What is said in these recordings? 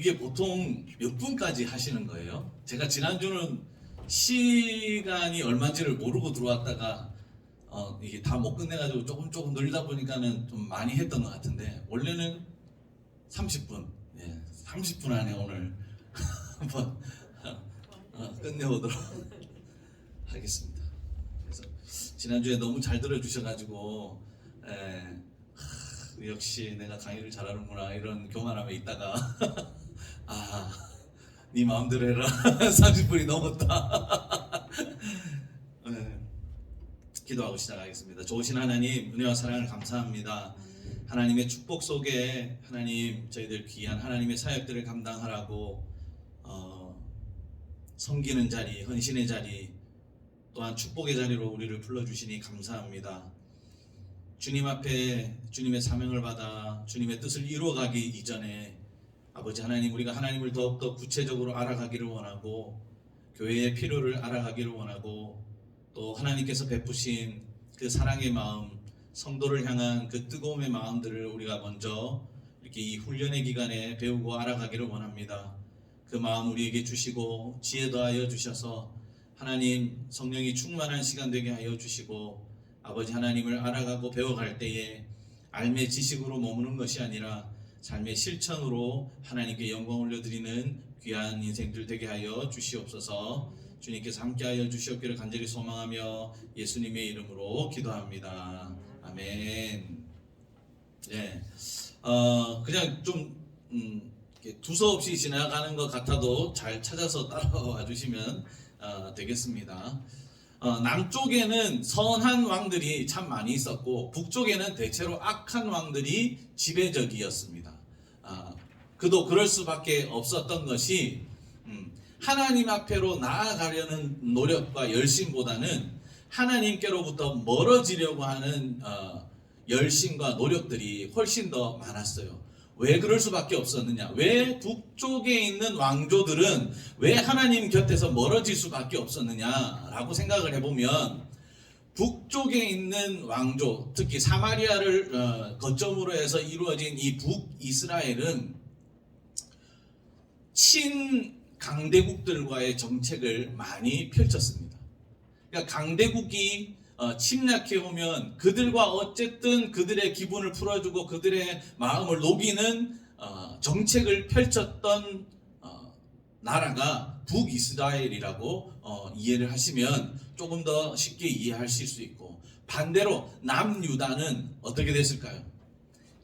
이게 보통 몇 분까지 하시는 거예요? 제가 지난주는 시간이 얼마인지를 모르고 들어왔다가 이게 다 못 끝내가지고 조금 늘다 보니까는 좀 많이 했던 것 같은데, 원래는 30분, 30분 안에 오늘 한번 끝내보도록 하겠습니다. 그래서 지난주에 너무 잘 들어주셔가지고 역시 내가 강의를 잘하는구나 이런 교만함에 있다가 네 마음대로 해라 30분이 넘었다. 기도하고 시작하겠습니다. 좋으신 하나님, 은혜와 사랑을 감사합니다. 하나님의 축복 속에 하나님, 저희들 귀한 하나님의 사역들을 감당하라고 섬기는 자리, 헌신의 자리, 또한 축복의 자리로 우리를 불러주시니 감사합니다. 주님 앞에 주님의 사명을 받아 주님의 뜻을 이루어가기 이전에 아버지 하나님, 우리가 하나님을 더욱더 구체적으로 알아가기를 원하고, 교회의 필요를 알아가기를 원하고, 또 하나님께서 베푸신 그 사랑의 마음, 성도를 향한 그 뜨거움의 마음들을 우리가 먼저 이렇게 이 훈련의 기간에 배우고 알아가기를 원합니다. 그 마음 우리에게 주시고 지혜 더하여 주셔서 하나님 성령이 충만한 시간 되게 하여 주시고, 아버지 하나님을 알아가고 배워갈 때에 알매 지식으로 머무는 것이 아니라 삶의 실천으로 하나님께 영광 올려드리는 귀한 인생들 되게 하여 주시옵소서. 주님께서 함께하여 주시옵기를 간절히 소망하며 예수님의 이름으로 기도합니다. 아멘. 그냥 좀 두서없이 지나가는 것 같아도 잘 찾아서 따라와 주시면 되겠습니다. 남쪽에는 선한 왕들이 참 많이 있었고, 북쪽에는 대체로 악한 왕들이 지배적이었습니다. 그도 그럴 수밖에 없었던 것이 하나님 앞에로 나아가려는 노력과 열심보다는 하나님께로부터 멀어지려고 하는 열심과 노력들이 훨씬 더 많았어요. 왜 그럴 수밖에 없었느냐? 왜 북쪽에 있는 왕조들은 왜 하나님 곁에서 멀어질 수밖에 없었느냐라고 생각을 해보면, 북쪽에 있는 왕조, 특히 사마리아를 거점으로 해서 이루어진 이 북이스라엘은 친강대국들과의 정책을 많이 펼쳤습니다. 그러니까 강대국이 침략해 오면 그들과 어쨌든 그들의 기분을 풀어주고 그들의 마음을 녹이는 정책을 펼쳤던 나라가 북이스라엘이라고 이해를 하시면 조금 더 쉽게 이해하실 수 있고, 반대로 남유다는 어떻게 됐을까요?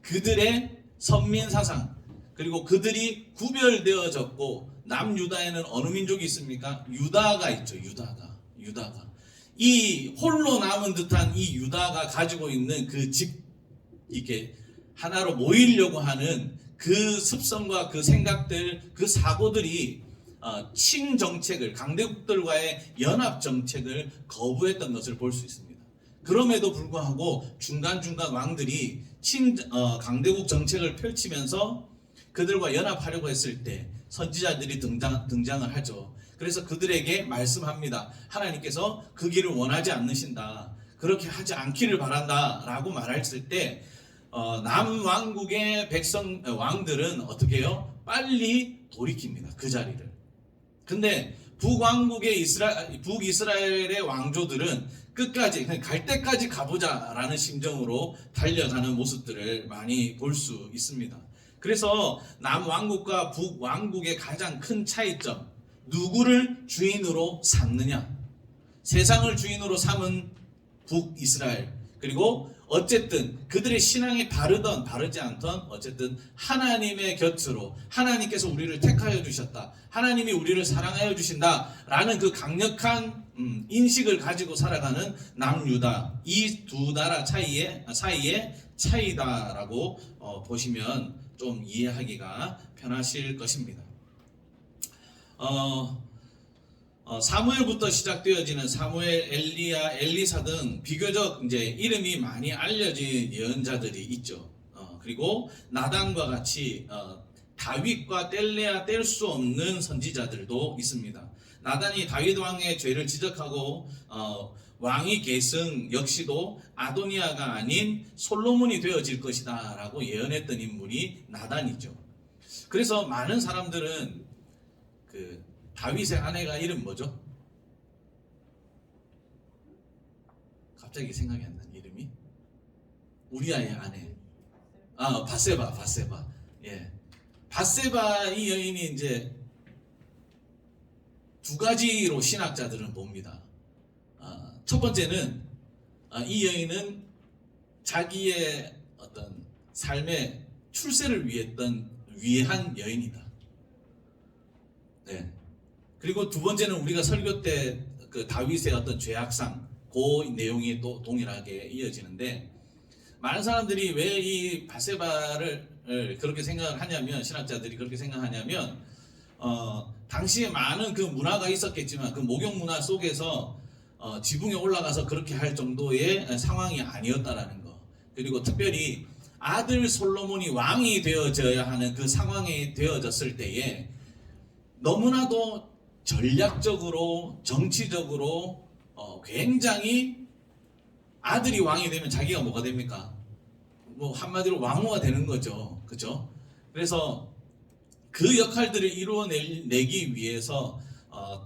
그들의 선민사상, 그리고 그들이 구별되어졌고, 남유다에는 어느 민족이 있습니까? 유다가 있죠. 유다가 이 홀로 남은 듯한 이 유다가 가지고 있는 그 이게 하나로 모이려고 하는 그 습성과 그 생각들, 그 사고들이 친정책을, 강대국들과의 연합 정책을 거부했던 것을 볼 수 있습니다. 그럼에도 불구하고 중간중간 왕들이 강대국 정책을 펼치면서 그들과 연합하려고 했을 때 선지자들이 등장을 하죠. 그래서 그들에게 말씀합니다. 하나님께서 그 길을 원하지 않으신다, 그렇게 하지 않기를 바란다 라고 말했을 때 남왕국의 왕들은 어떻게 해요? 빨리 돌이킵니다, 그 자리를. 근데 북이스라엘의 왕조들은 끝까지, 갈 때까지 가보자 라는 심정으로 달려가는 모습들을 많이 볼 수 있습니다. 그래서 남왕국과 북왕국의 가장 큰 차이점, 누구를 주인으로 삼느냐. 세상을 주인으로 삼은 북이스라엘, 그리고 어쨌든 그들의 신앙이 바르던 바르지 않던 어쨌든 하나님의 곁으로, 하나님께서 우리를 택하여 주셨다, 하나님이 우리를 사랑하여 주신다 라는 그 강력한 인식을 가지고 살아가는 남유다, 이 두 나라 사이의 차이다라고 보시면 좀 이해하기가 편하실 것입니다. 사무엘부터 시작되어지는 사무엘, 엘리야, 엘리사 등 비교적 이제 이름이 많이 알려진 예언자들이 있죠. 그리고 나단과 같이 다윗과 뗄래야 뗄 수 없는 선지자들도 있습니다. 나단이 다윗 왕의 죄를 지적하고 왕위 계승 역시도 아도니아가 아닌 솔로몬이 되어질 것이다 라고 예언했던 인물이 나단이죠. 그래서 많은 사람들은 그 다윗의 아내가 이름 뭐죠? 갑자기 생각이 안 나는 이름이 우리아의 아내. 바세바. 예. 바세바 이 여인이 이제 두 가지로 신학자들은 봅니다. 첫 번째는 이 여인은 자기의 어떤 삶의 출세를 위한 여인이다. 네. 그리고 두 번째는 우리가 설교 때 그 다윗의 어떤 죄악상 그 내용이 또 동일하게 이어지는데, 많은 사람들이 왜 이 바세바를 그렇게 생각을 하냐면, 신학자들이 그렇게 생각하냐면 당시에 많은 그 문화가 있었겠지만 그 목욕 문화 속에서 지붕에 올라가서 그렇게 할 정도의 상황이 아니었다라는 거. 그리고 특별히 아들 솔로몬이 왕이 되어져야 하는 그 상황이 되어졌을 때에 너무나도 전략적으로 정치적으로 굉장히 아들이 왕이 되면 자기가 뭐가 됩니까? 뭐 한마디로 왕후가 되는 거죠. 그죠? 그래서 그 역할들을 이루어내기 위해서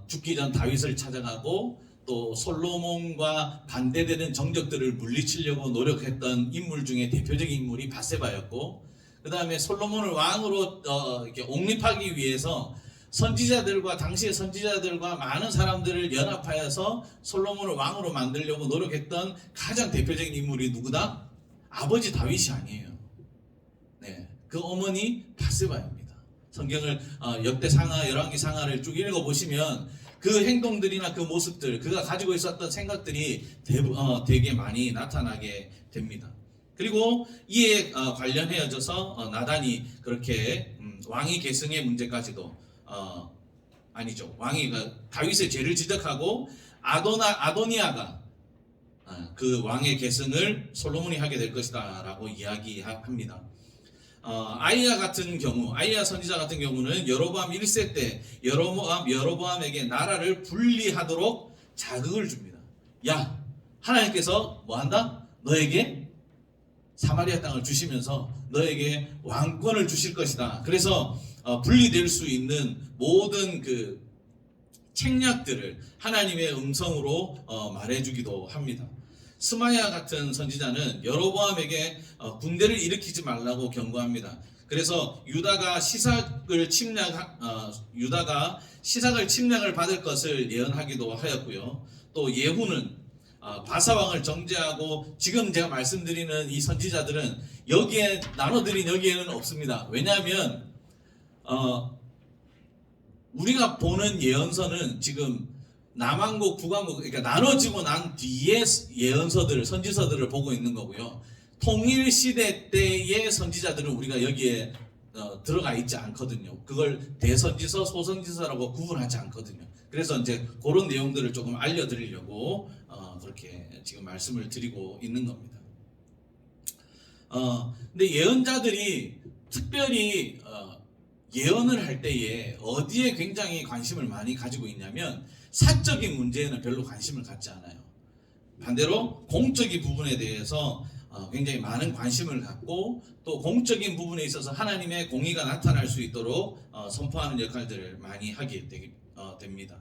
죽기 전 다윗을 찾아가고 또 솔로몬과 반대되는 정적들을 물리치려고 노력했던 인물 중에 대표적인 인물이 바세바였고, 그 다음에 솔로몬을 왕으로 이렇게 옹립하기 위해서 선지자들과 당시의 선지자들과 많은 사람들을 연합하여서 솔로몬을 왕으로 만들려고 노력했던 가장 대표적인 인물이 누구다? 아버지 다윗이 아니에요. 네, 그 어머니 바세바입니다. 성경을 역대상하, 열왕기상하를 쭉 읽어보시면 그 행동들이나 그 모습들, 그가 가지고 있었던 생각들이 되게 많이 나타나게 됩니다. 그리고 이에 관련해져서 나단이 그렇게 왕위 계승의 문제까지도 아니죠. 다윗의 죄를 지적하고 아도니아가 그 왕의 계승을 솔로몬이 하게 될 것이다라고 이야기합니다. 아이야 선지자 같은 경우는 여로보암 1세 때 여로보암에게 나라를 분리하도록 자극을 줍니다. 야, 하나님께서 뭐 한다? 너에게 사마리아 땅을 주시면서 너에게 왕권을 주실 것이다. 그래서 분리될 수 있는 모든 그 책략들을 하나님의 음성으로 말해주기도 합니다. 스마야 같은 선지자는 여로보암에게 군대를 일으키지 말라고 경고합니다. 그래서 유다가 시삭을 침략을 받을 것을 예언하기도 하였고요. 또 예후는 바사왕을 정죄하고, 지금 제가 말씀드리는 이 선지자들은 여기에 나눠드린 여기에는 없습니다. 왜냐하면 우리가 보는 예언서는 지금 남왕국, 북왕국, 그러니까 나눠지고 난 뒤에 선지서들을 보고 있는 거고요. 통일 시대 때의 선지자들은 우리가 여기에 들어가 있지 않거든요. 그걸 대선지서, 소선지서라고 구분하지 않거든요. 그래서 이제 그런 내용들을 조금 알려드리려고 그렇게 지금 말씀을 드리고 있는 겁니다. 근데 예언자들이 특별히 예언을 할 때에 어디에 굉장히 관심을 많이 가지고 있냐면 사적인 문제에는 별로 관심을 갖지 않아요. 반대로 공적인 부분에 대해서 굉장히 많은 관심을 갖고, 또 공적인 부분에 있어서 하나님의 공의가 나타날 수 있도록 선포하는 역할들을 많이 하게 됩니다.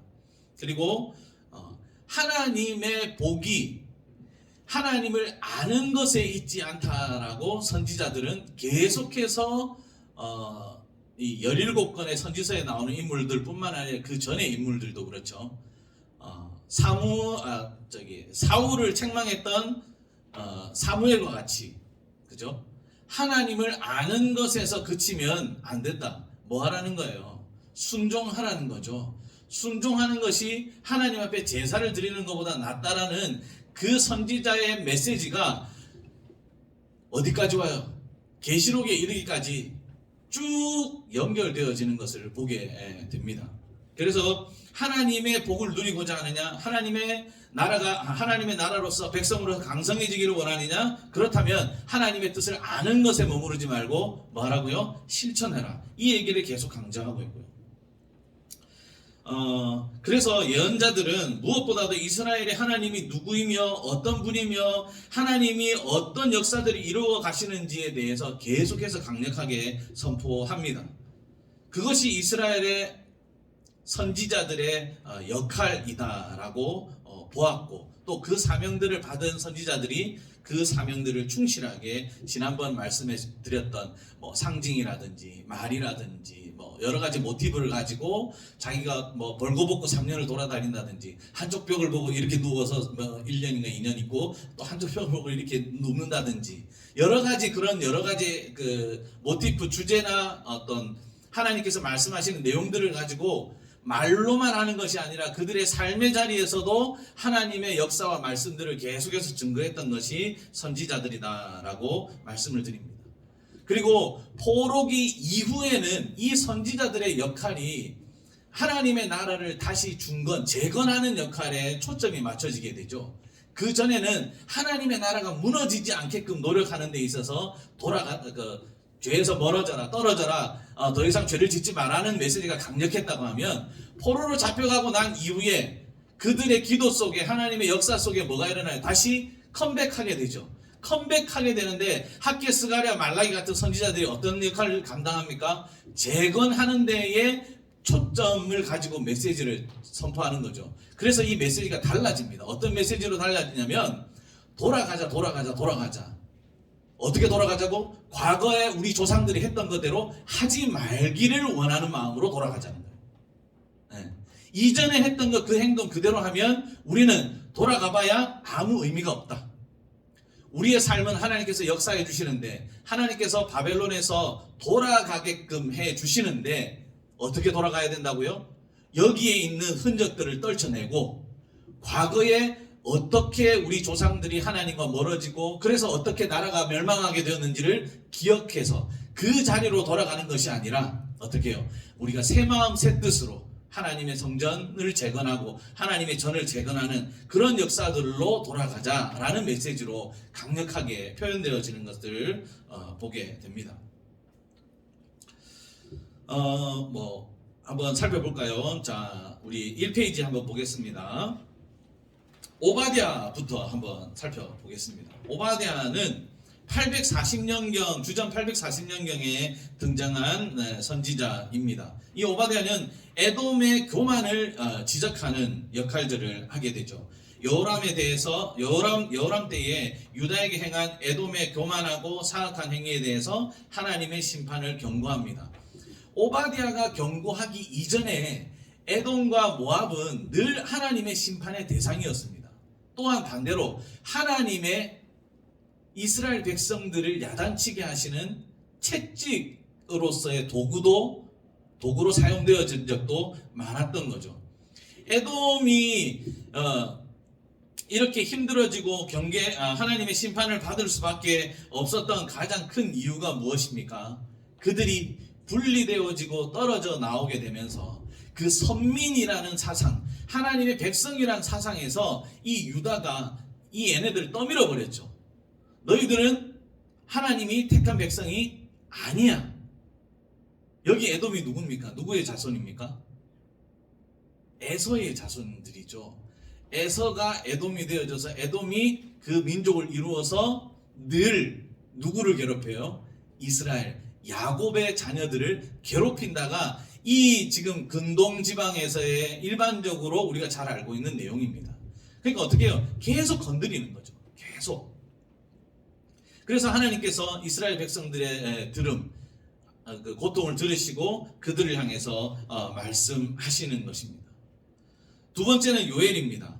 그리고 하나님의 복이 하나님을 아는 것에 있지 않다라고 선지자들은 계속해서 이 17권의 선지서에 나오는 인물들 뿐만 아니라 그 전의 인물들도 그렇죠. 사울을 책망했던 사무엘과 같이, 그죠? 하나님을 아는 것에서 그치면 안 된다. 뭐 하라는 거예요? 순종하라는 거죠. 순종하는 것이 하나님 앞에 제사를 드리는 것보다 낫다라는 그 선지자의 메시지가 어디까지 와요? 계시록에 이르기까지 쭉 연결되어지는 것을 보게 됩니다. 그래서 하나님의 복을 누리고자 하느냐, 하나님의 나라로서 백성으로서 강성해지기를 원하느냐, 그렇다면 하나님의 뜻을 아는 것에 머무르지 말고 뭐 하라고요? 실천해라. 이 얘기를 계속 강조하고 있고요. 그래서 예언자들은 무엇보다도 이스라엘의 하나님이 누구이며 어떤 분이며 하나님이 어떤 역사들을 이루어 가시는지에 대해서 계속해서 강력하게 선포합니다. 그것이 이스라엘의 선지자들의 역할이다라고 보았고, 또 그 사명들을 받은 선지자들이 그 사명들을 충실하게 지난번 말씀해 드렸던 뭐 상징이라든지 말이라든지 뭐 여러 가지 모티브를 가지고 자기가 뭐 벌거벗고 3년을 돌아다닌다든지, 한쪽 벽을 보고 이렇게 누워서 뭐 1년인가 2년 있고 또 한쪽 벽을 보고 이렇게 눕는다든지, 여러 가지 그 모티프, 주제나 어떤 하나님께서 말씀하시는 내용들을 가지고 말로만 하는 것이 아니라 그들의 삶의 자리에서도 하나님의 역사와 말씀들을 계속해서 증거했던 것이 선지자들이다라고 말씀을 드립니다. 그리고 포로기 이후에는 이 선지자들의 역할이 하나님의 나라를 다시 재건하는 역할에 초점이 맞춰지게 되죠. 그 전에는 하나님의 나라가 무너지지 않게끔 노력하는 데 있어서 죄에서 멀어져라, 떨어져라, 더 이상 죄를 짓지 말라는 메시지가 강력했다고 하면, 포로로 잡혀가고 난 이후에 그들의 기도 속에, 하나님의 역사 속에 뭐가 일어나요? 다시 컴백하게 되죠. 컴백하게 되는데, 학개, 스가랴, 말라기 같은 선지자들이 어떤 역할을 감당합니까? 재건하는 데에 초점을 가지고 메시지를 선포하는 거죠. 그래서 이 메시지가 달라집니다. 어떤 메시지로 달라지냐면, 돌아가자. 어떻게 돌아가자고? 과거에 우리 조상들이 했던 것대로 하지 말기를 원하는 마음으로 돌아가자는 거예요. 네. 이전에 했던 그 행동 그대로 하면 우리는 돌아가봐야 아무 의미가 없다. 우리의 삶은 하나님께서 역사해 주시는데, 하나님께서 바벨론에서 돌아가게끔 해 주시는데, 어떻게 돌아가야 된다고요? 여기에 있는 흔적들을 떨쳐내고, 과거에 어떻게 우리 조상들이 하나님과 멀어지고 그래서 어떻게 나라가 멸망하게 되었는지를 기억해서 그 자리로 돌아가는 것이 아니라, 어떻게 해요? 우리가 새 마음 새 뜻으로 하나님의 성전을 재건하고 하나님의 전을 재건하는 그런 역사들로 돌아가자라는 메시지로 강력하게 표현되어지는 것들을 보게 됩니다. 한번 살펴볼까요? 자, 우리 1페이지 한번 보겠습니다. 오바댜부터 한번 살펴보겠습니다. 오바댜는 840년경, 주전 840년경에 등장한 선지자입니다. 이 오바댜는 에돔의 교만을 지적하는 역할들을 하게 되죠. 여호람 때에 유다에게 행한 에돔의 교만하고 사악한 행위에 대해서 하나님의 심판을 경고합니다. 오바댜가 경고하기 이전에 에돔과 모압은 늘 하나님의 심판의 대상이었습니다. 또한 반대로 하나님의 이스라엘 백성들을 야단치게 하시는 채찍으로서의 도구로 사용되어진 적도 많았던 거죠. 에돔이 이렇게 힘들어지고 하나님의 심판을 받을 수밖에 없었던 가장 큰 이유가 무엇입니까? 그들이 분리되어지고 떨어져 나오게 되면서 그 선민이라는 사상, 하나님의 백성이라는 사상에서 이 유다가 이 얘네들을 떠밀어 버렸죠. 너희들은 하나님이 택한 백성이 아니야. 여기 에돔이 누굽니까? 누구의 자손입니까? 에서의 자손들이죠. 에서가 에돔이 되어져서 에돔이 그 민족을 이루어서 늘 누구를 괴롭혀요? 이스라엘, 야곱의 자녀들을 괴롭힌다가 이 지금 근동 지방에서의 일반적으로 우리가 잘 알고 있는 내용입니다. 그러니까 어떻게 해요? 계속 건드리는 거죠. 계속. 그래서 하나님께서 이스라엘 백성들의 그 고통을 들으시고 그들을 향해서 말씀하시는 것입니다. 두 번째는 요엘입니다.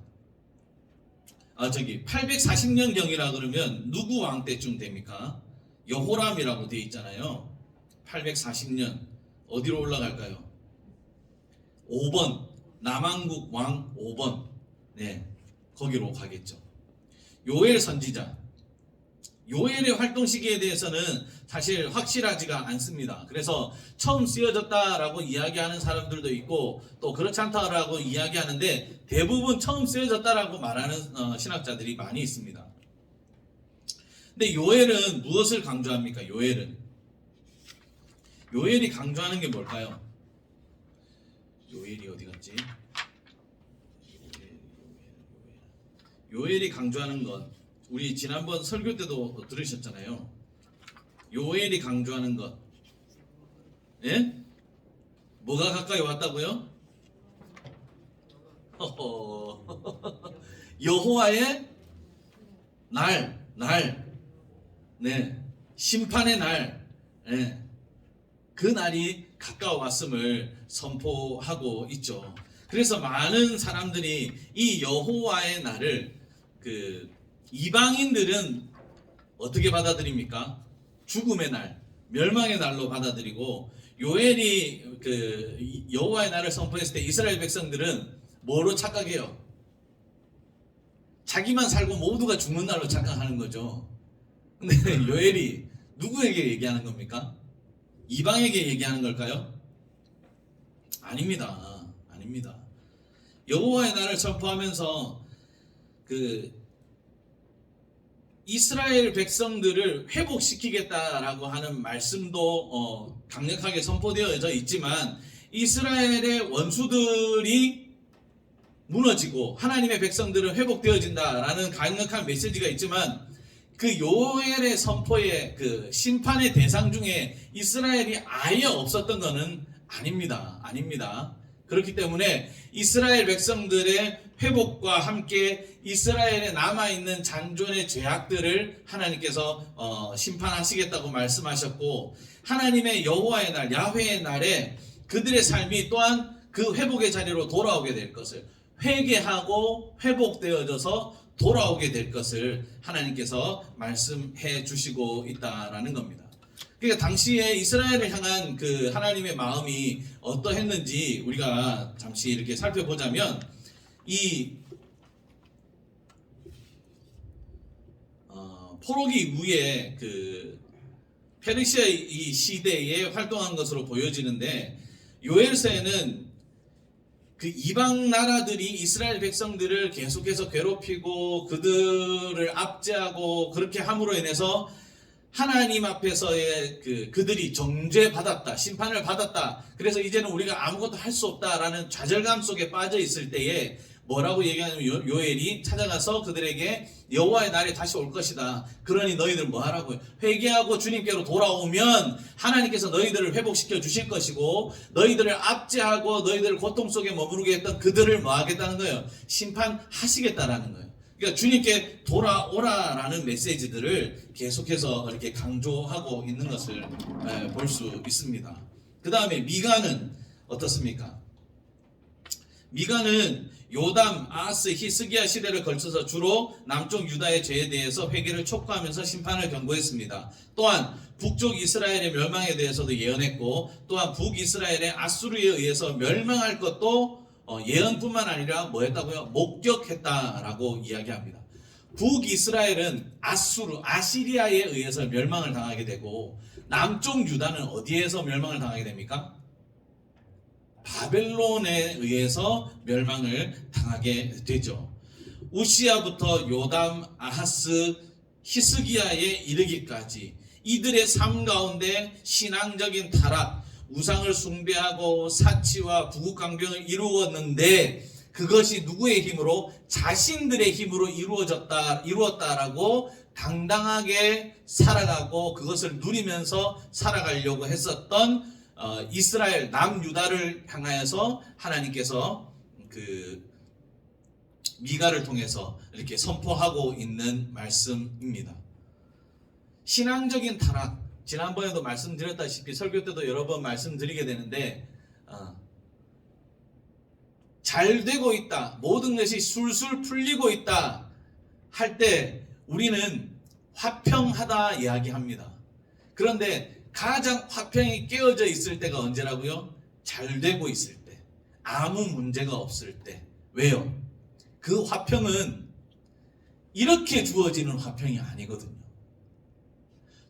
840년경이라 그러면 누구 왕 때쯤 됩니까? 여호람이라고 되어 있잖아요. 840년. 어디로 올라갈까요? 5번. 남왕국 왕 5번. 네, 거기로 가겠죠. 요엘 선지자. 요엘의 활동 시기에 대해서는 사실 확실하지가 않습니다. 그래서 처음 쓰여졌다라고 이야기하는 사람들도 있고 또 그렇지 않다라고 이야기하는데, 대부분 처음 쓰여졌다라고 말하는 신학자들이 많이 있습니다. 근데 요엘은 무엇을 강조합니까? 요엘이 강조하는 게 뭘까요? 요엘이 어디 갔지? 요엘이 강조하는 것, 우리 지난번 설교 때도 들으셨잖아요. 요엘이 강조하는 것, 예? 뭐가 가까이 왔다고요? 허허. 여호와의 날, 네, 심판의 날, 네, 그 날이 가까워왔음을 선포하고 있죠. 그래서 많은 사람들이 이 여호와의 날을 이방인들은 어떻게 받아들입니까? 죽음의 날, 멸망의 날로 받아들이고, 요엘이 여호와의 날을 선포했을 때 이스라엘 백성들은 뭐로 착각해요? 자기만 살고 모두가 죽는 날로 착각하는 거죠. 근데 요엘이 누구에게 얘기하는 겁니까? 이방에게 얘기하는 걸까요? 아닙니다. 아닙니다. 여호와의 날을 선포하면서 이스라엘 백성들을 회복시키겠다라고 하는 말씀도 강력하게 선포되어져 있지만, 이스라엘의 원수들이 무너지고 하나님의 백성들은 회복되어진다라는 강력한 메시지가 있지만, 그 요엘의 선포의 심판의 대상 중에 이스라엘이 아예 없었던 것은 아닙니다. 아닙니다. 그렇기 때문에 이스라엘 백성들의 회복과 함께 이스라엘에 남아있는 잔존의 죄악들을 하나님께서 심판하시겠다고 말씀하셨고, 하나님의 여호와의 날, 야훼의 날에 그들의 삶이 또한 그 회복의 자리로 돌아오게 될 것을, 회개하고 회복되어져서 돌아오게 될 것을 하나님께서 말씀해 주시고 있다라는 겁니다. 그러니까 당시에 이스라엘을 향한 하나님의 마음이 어떠했는지 우리가 잠시 이렇게 살펴보자면, 이 포로기 이후에 페르시아 이 시대에 활동한 것으로 보여지는데, 요엘서에는 이방 나라들이 이스라엘 백성들을 계속해서 괴롭히고 그들을 압제하고 그렇게 함으로 인해서 하나님 앞에서의 그들이 정죄받았다, 심판을 받았다, 그래서 이제는 우리가 아무것도 할 수 없다라는 좌절감 속에 빠져 있을 때에 뭐라고 얘기하냐면, 요엘이 찾아가서 그들에게 여호와의 날이 다시 올 것이다. 그러니 너희들 뭐 하라고요? 회개하고 주님께로 돌아오면 하나님께서 너희들을 회복시켜 주실 것이고, 너희들을 압제하고 너희들을 고통 속에 머무르게 했던 그들을 뭐 하겠다는 거예요? 심판하시겠다라는 거예요. 그러니까 주님께 돌아오라라는 메시지들을 계속해서 이렇게 강조하고 있는 것을 볼 수 있습니다. 그 다음에 미가는 어떻습니까? 미가는 요담, 아하스, 히스기야 시대를 걸쳐서 주로 남쪽 유다의 죄에 대해서 회개를 촉구하면서 심판을 경고했습니다. 또한 북쪽 이스라엘의 멸망에 대해서도 예언했고, 또한 북이스라엘의 아수르에 의해서 멸망할 것도 예언뿐만 아니라 뭐 했다고요? 목격했다라고 이야기합니다. 북이스라엘은 아시리아에 의해서 멸망을 당하게 되고, 남쪽 유다는 어디에서 멸망을 당하게 됩니까? 바벨론에 의해서 멸망을 당하게 되죠. 우시야부터 요담, 아하스, 히스기야에 이르기까지 이들의 삶 가운데 신앙적인 타락, 우상을 숭배하고 사치와 부국강병을 이루었는데, 그것이 누구의 힘으로? 자신들의 힘으로 이루었다라고 당당하게 살아가고 그것을 누리면서 살아가려고 했었던 이스라엘 남유다를 향하여서 하나님께서 미가를 통해서 이렇게 선포하고 있는 말씀입니다. 신앙적인 타락, 지난번에도 말씀드렸다시피 설교 때도 여러 번 말씀드리게 되는데, 잘 되고 있다, 모든 것이 술술 풀리고 있다 할 때 우리는 화평하다 이야기합니다. 그런데 가장 화평이 깨어져 있을 때가 언제라고요? 잘 되고 있을 때, 아무 문제가 없을 때. 왜요? 그 화평은 이렇게 주어지는 화평이 아니거든요.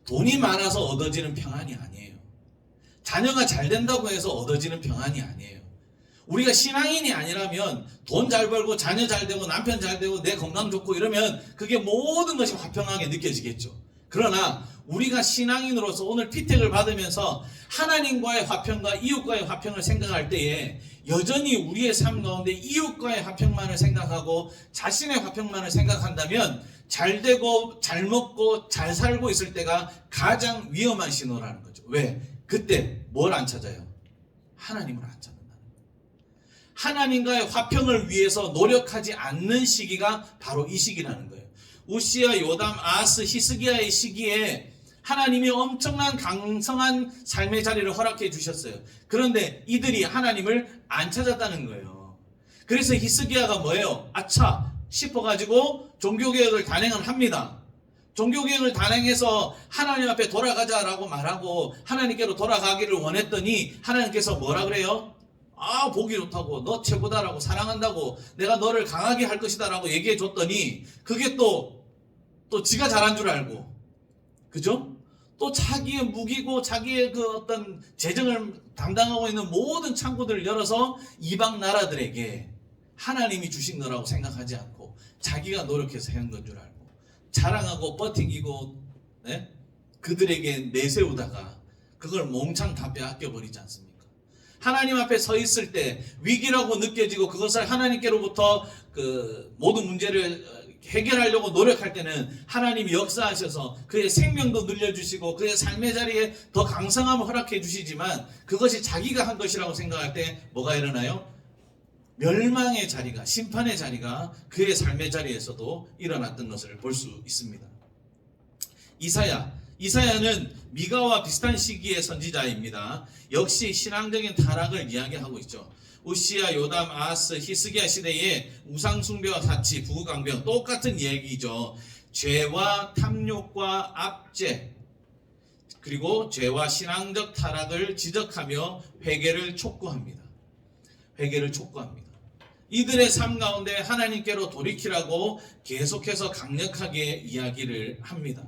돈이 많아서 얻어지는 평안이 아니에요. 자녀가 잘 된다고 해서 얻어지는 평안이 아니에요. 우리가 신앙인이 아니라면 돈 잘 벌고 자녀 잘 되고 남편 잘 되고 내 건강 좋고 이러면 그게 모든 것이 화평하게 느껴지겠죠. 그러나 우리가 신앙인으로서 오늘 피택을 받으면서 하나님과의 화평과 이웃과의 화평을 생각할 때에 여전히 우리의 삶 가운데 이웃과의 화평만을 생각하고 자신의 화평만을 생각한다면 잘 되고 잘 먹고 잘 살고 있을 때가 가장 위험한 신호라는 거죠. 왜? 그때 뭘 안 찾아요? 하나님을 안 찾는다는 거예요. 하나님과의 화평을 위해서 노력하지 않는 시기가 바로 이 시기라는 거예요. 우시야, 요담, 아하스, 히스기야의 시기에 하나님이 엄청난 강성한 삶의 자리를 허락해 주셨어요. 그런데 이들이 하나님을 안 찾았다는 거예요. 그래서 히스기야가 뭐예요? 아차 싶어가지고 종교개혁을 단행을 합니다. 종교개혁을 단행해서 하나님 앞에 돌아가자라고 말하고 하나님께로 돌아가기를 원했더니 하나님께서 뭐라 그래요? 아, 보기 좋다고, 너 최고다라고, 사랑한다고, 내가 너를 강하게 할 것이다 라고 얘기해 줬더니 그게 또 지가 잘한 줄 알고, 그죠? 또 자기의 무기고 자기의 그 어떤 재정을 담당하고 있는 모든 창구들을 열어서 이방 나라들에게 하나님이 주신 거라고 생각하지 않고 자기가 노력해서 한 건 줄 알고 자랑하고 버티기고, 네? 그들에게 내세우다가 그걸 몽창 다 빼앗겨 버리지 않습니까? 하나님 앞에 서 있을 때 위기라고 느껴지고 그것을 하나님께로부터 그 모든 문제를 해결하려고 노력할 때는 하나님이 역사하셔서 그의 생명도 늘려주시고 그의 삶의 자리에 더 강성함을 허락해 주시지만 그것이 자기가 한 것이라고 생각할 때 뭐가 일어나요? 멸망의 자리가, 심판의 자리가 그의 삶의 자리에서도 일어났던 것을 볼 수 있습니다. 이사야는 미가와 비슷한 시기의 선지자입니다. 역시 신앙적인 타락을 이야기하고 있죠. 우시야, 요담, 아하스, 히스기야 시대의 우상숭배와 사치, 부귀강변 똑같은 얘기죠. 죄와 탐욕과 압제, 그리고 죄와 신앙적 타락을 지적하며 회개를 촉구합니다. 회개를 촉구합니다. 이들의 삶 가운데 하나님께로 돌이키라고 계속해서 강력하게 이야기를 합니다.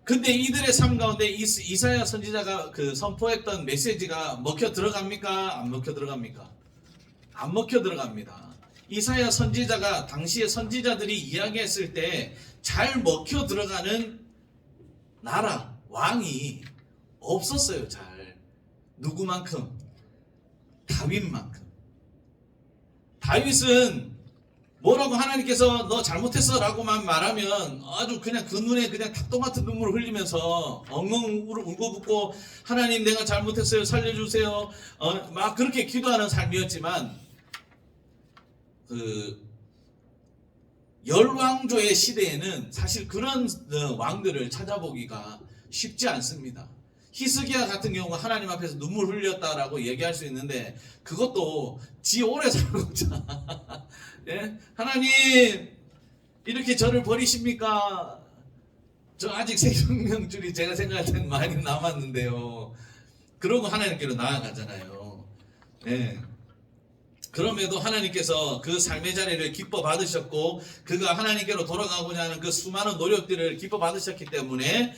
근데 이들의 삶 가운데 이사야 선지자가 그 선포했던 메시지가 먹혀 들어갑니까? 안 먹혀 들어갑니까? 안 먹혀 들어갑니다. 이사야 선지자가 당시의 선지자들이 이야기했을 때 잘 먹혀 들어가는 나라, 왕이 없었어요. 잘. 누구만큼? 다윗만큼. 다윗은 뭐라고 하나님께서 너 잘못했어 라고만 말하면 아주 그냥 그 눈에 그냥 닭똥 같은 눈물을 흘리면서 엉엉 울고붓고 하나님 내가 잘못했어요 살려주세요 막 그렇게 기도하는 삶이었지만 그 열왕조의 시대에는 사실 그런 왕들을 찾아보기가 쉽지 않습니다. 히스기야 같은 경우가 하나님 앞에서 눈물 흘렸다라고 얘기할 수 있는데 그것도 지 오래 살고자 예? 하나님 이렇게 저를 버리십니까? 저 아직 생명줄이 제가 생각할 때는 많이 남았는데요. 그러고 하나님께로 나아가잖아요. 예. 그럼에도 하나님께서 그 삶의 자리를 기뻐 받으셨고 그가 하나님께로 돌아가고자 하는 그 수많은 노력들을 기뻐 받으셨기 때문에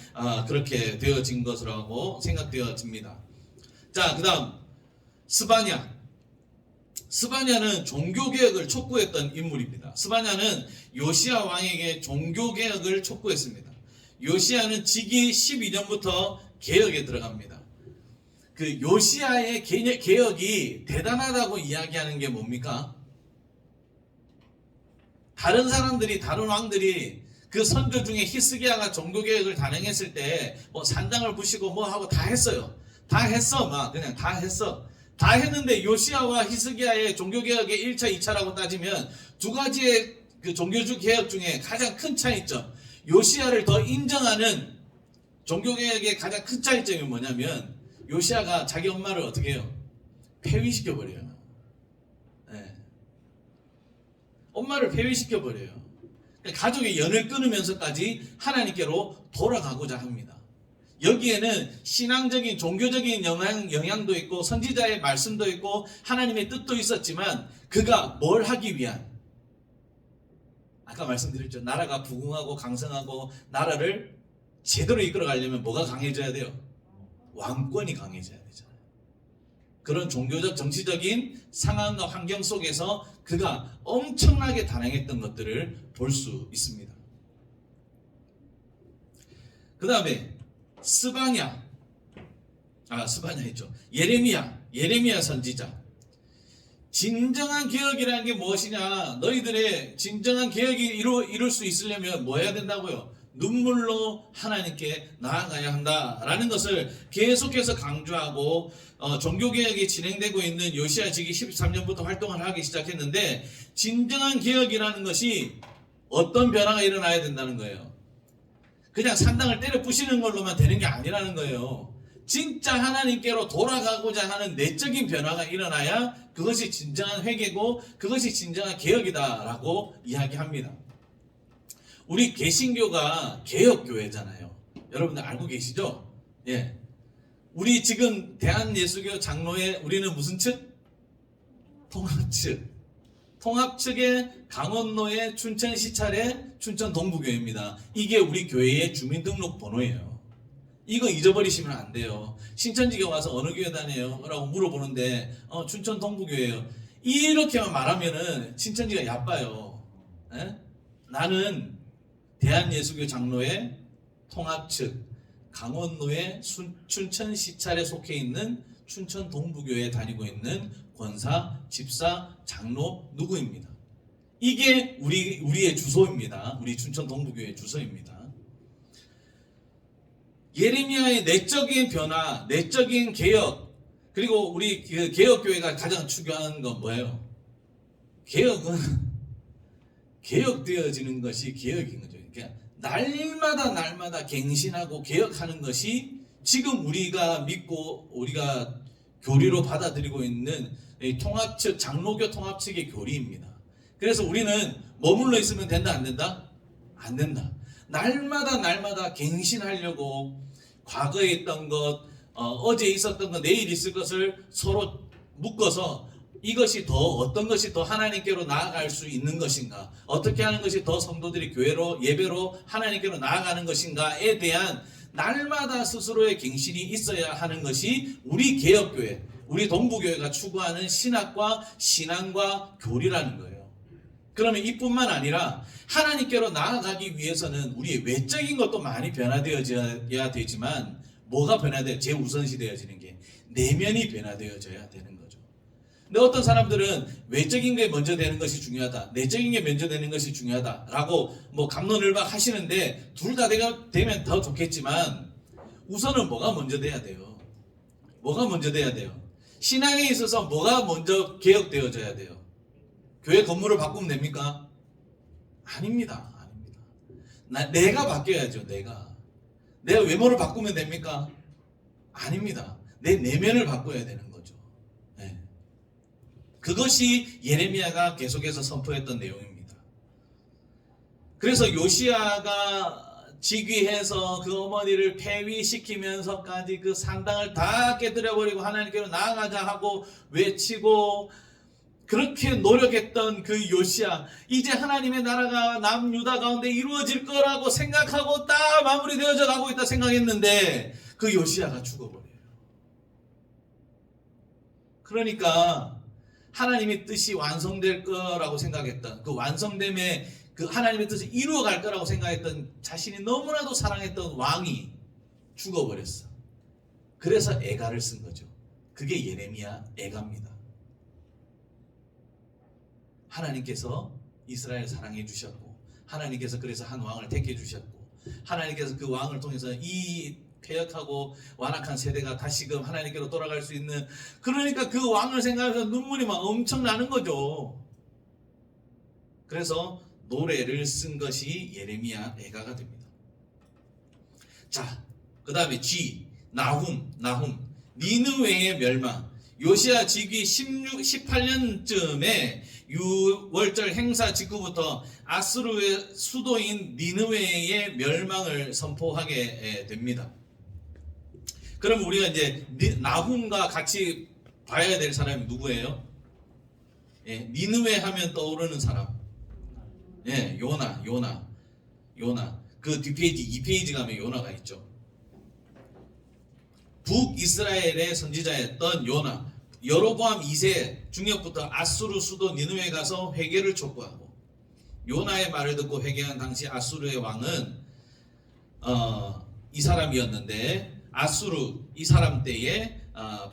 그렇게 되어진 것이라고 생각되어집니다. 자, 그 다음 스바냐는 종교개혁을 촉구했던 인물입니다. 스바냐는 요시야 왕에게 종교개혁을 촉구했습니다. 요시야는 즉위 12년부터 개혁에 들어갑니다. 그 요시야의 개혁이 대단하다고 이야기하는 게 뭡니까? 다른 사람들이, 다른 왕들이 그 선조 중에 히스기야가 종교개혁을 단행했을 때 뭐 산장을 부시고 뭐 하고 다 했어요. 다 했어. 막 그냥 다 했어. 다 했는데 요시야와 히스기야의 종교개혁의 1차, 2차라고 따지면 두 가지의 그 종교적 개혁 중에 가장 큰 차이점, 요시야를 더 인정하는 종교개혁의 가장 큰 차이점이 뭐냐면 요시야가 자기 엄마를 어떻게 해요? 폐위시켜버려요. 네. 엄마를 폐위시켜버려요. 가족의 연을 끊으면서까지 하나님께로 돌아가고자 합니다. 여기에는 신앙적인 종교적인 영향도 있고 선지자의 말씀도 있고 하나님의 뜻도 있었지만 그가 뭘 하기 위한, 아까 말씀드렸죠. 나라가 부흥하고 강성하고 나라를 제대로 이끌어가려면 뭐가 강해져야 돼요? 왕권이 강해져야 되잖아요. 그런 종교적 정치적인 상황과 환경 속에서 그가 엄청나게 단행했던 것들을 볼 수 있습니다. 그 다음에 스바냐 있죠. 예레미야 선지자. 진정한 개혁이라는 게 무엇이냐? 너희들의 진정한 개혁이 이룰 수 있으려면 뭐 해야 된다고요? 눈물로 하나님께 나아가야 한다라는 것을 계속해서 강조하고 종교개혁이 진행되고 있는 요시야지기 13년부터 활동을 하기 시작했는데, 진정한 개혁이라는 것이 어떤 변화가 일어나야 된다는 거예요. 그냥 산당을 때려 부시는 걸로만 되는 게 아니라는 거예요. 진짜 하나님께로 돌아가고자 하는 내적인 변화가 일어나야 그것이 진정한 회개고 그것이 진정한 개혁이다라고 이야기합니다. 우리 개신교가 개혁교회잖아요. 여러분들 알고 계시죠? 예. 우리 지금 대한예수교 장로회 우리는 무슨 측? 통합측. 통합측의 강원로의 춘천시찰의 춘천 동부교회입니다. 이게 우리 교회의 주민등록 번호예요. 이거 잊어버리시면 안 돼요. 신천지에 와서 어느 교회 다녀요? 라고 물어보는데 춘천 동부교회예요. 이렇게만 말하면은 신천지가 야빠요. 에? 나는 대한예수교 장로회 통합측 강원로의 춘천시찰에 속해 있는 춘천 동부교회에 다니고 있는 권사, 집사, 장로 누구입니다. 이게 우리의 주소입니다. 우리 춘천 동부교회 주소입니다. 예레미야의 내적인 변화, 내적인 개혁, 그리고 우리 개혁교회가 가장 추구하는 건 뭐예요? 개혁되어지는 것이 개혁인 거죠. 그러니까 날마다 갱신하고 개혁하는 것이 지금 우리가 믿고 우리가 교리로 받아들이고 있는 통합측, 장로교 통합측의 교리입니다. 그래서 우리는 머물러 있으면 된다, 안 된다? 안 된다. 날마다 갱신하려고 과거에 있던 것, 어제 있었던 것, 내일 있을 것을 서로 묶어서 이것이 더 어떤 것이 더 하나님께로 나아갈 수 있는 것인가, 어떻게 하는 것이 더 성도들이 교회로 예배로 하나님께로 나아가는 것인가에 대한 날마다 스스로의 갱신이 있어야 하는 것이 우리 개혁교회, 우리 동부교회가 추구하는 신학과 신앙과 교리라는 거예요. 그러면 이뿐만 아니라 하나님께로 나아가기 위해서는 우리의 외적인 것도 많이 변화되어져야 되지만, 뭐가 변화돼야, 제우선시 되어지는 게 내면이 변화되어져야 되는 거죠. 근데 어떤 사람들은 외적인 게 먼저 되는 것이 중요하다, 내적인 게 먼저 되는 것이 중요하다라고 갑론을박 하시는데, 둘 다 되면 더 좋겠지만 우선은 뭐가 먼저 돼야 돼요? 뭐가 먼저 돼야 돼요? 신앙에 있어서 뭐가 먼저 개혁되어져야 돼요? 교회 건물을 바꾸면 됩니까? 아닙니다. 내가 바뀌어야죠. 내가 외모를 바꾸면 됩니까? 아닙니다. 내 내면을 바꿔야 되는 거죠. 네. 그것이 예레미야가 계속해서 선포했던 내용입니다. 그래서 요시야가 즉위해서 그 어머니를 폐위시키면서까지 그 산당을 다 깨뜨려버리고 하나님께로 나아가자 하고 외치고 그렇게 노력했던 그 요시야, 이제 하나님의 나라가 남유다 가운데 이루어질 거라고 생각하고 딱 마무리되어져 가고 있다 생각했는데 그 요시야가 죽어버려요. 그러니까 하나님의 뜻이 완성될 거라고 생각했던, 그 완성됨에 그 하나님의 뜻을 이루어갈 거라고 생각했던, 자신이 너무나도 사랑했던 왕이 죽어버렸어. 그래서 애가를 쓴 거죠. 그게 예레미야 애가입니다. 하나님께서 이스라엘 사랑해 주셨고, 하나님께서 그래서 한 왕을 택해 주셨고, 하나님께서 그 왕을 통해서 이 폐역하고 완악한 세대가 다시금 하나님께로 돌아갈 수 있는, 그러니까 그 왕을 생각해서 눈물이 막 엄청 나는 거죠. 그래서 노래를 쓴 것이 예레미야 애가가 됩니다. 자, 그 다음에 나훔, 니느웨의 멸망. 요시야 즉위 18년쯤에 유월절 행사 직후부터 아수르의 수도인 니느웨의 멸망을 선포하게 됩니다. 그럼 우리가 이제 나훔과 같이 봐야 될 사람이 누구예요? 예, 니느웨 하면 떠오르는 사람. 예, 요나. 그 뒷페이지 2페이지 가면 요나가 있죠. 북이스라엘의 선지자였던 요나. 여로보암 2세 중역부터 아수르 수도 니느웨 가서 회개를 촉구하고, 요나의 말을 듣고 회개한 당시 아수르의 왕은 이 사람이었는데, 아수르 이 사람 때에